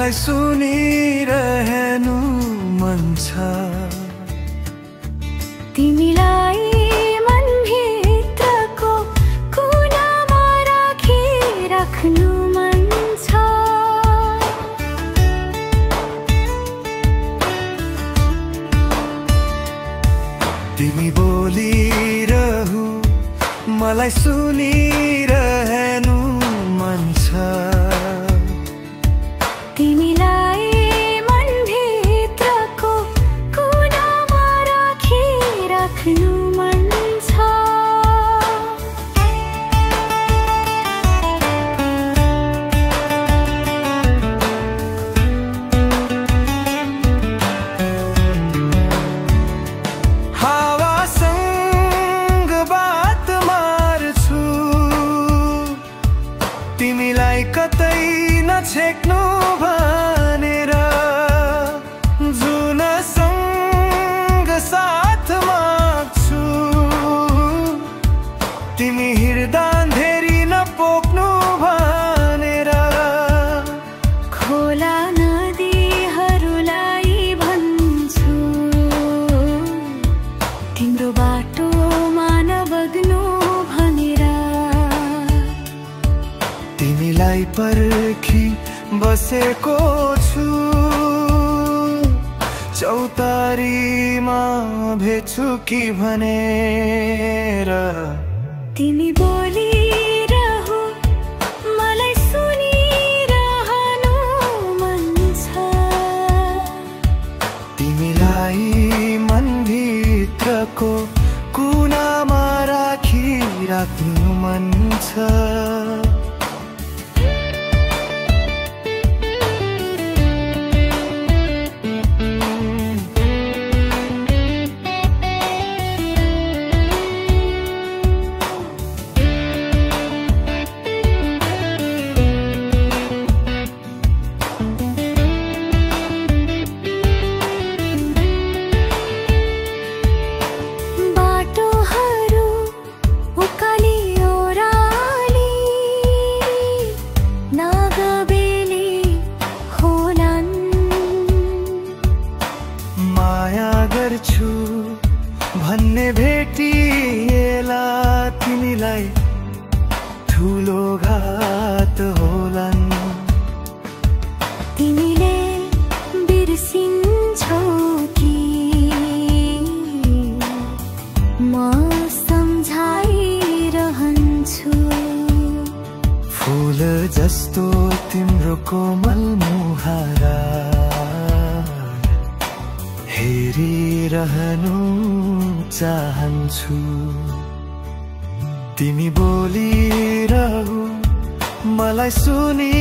मलाई सुनिरहनु मन छ। तिमीलाई मनभित्रको कुनामा राख्नु मन छ। तिमी बोलिरहु मलाई सुनिरहनु मन छ। तिमीलाई मनभित्रको कुनामा राख्नु मन छ। हावासँग बात मार्छु, तिमीलाई कतै नछेक्नु भनेर। जुनसँग साथ माग्छु, तिमी हिँड्दा अँधेरी नपोक्नु भनेर। खोला नदीहरूलाई भन्छु, तिम्रो बाटोमा नबग्नु भनेर। तिमीलाई पर्खी बसेको छु, चौतारीमा भेट्छु कि भनेर। तिमी बोलिरहु मलाई सुनिरहनु मन छ। तिमीलाई मनभित्रको कुनामा राख्नु मन छ। भन्ने भेटिएला तिमीलाई ठुलो घात होलान्। तिमीले बिर्सिन्छौ कि म सम्झाइरहन्छु। फूल जस्तो तिम्रो कोमल मुहारा हेरिरहनु चाहन्छु। तिमी बोलिरहु मलाई सुनि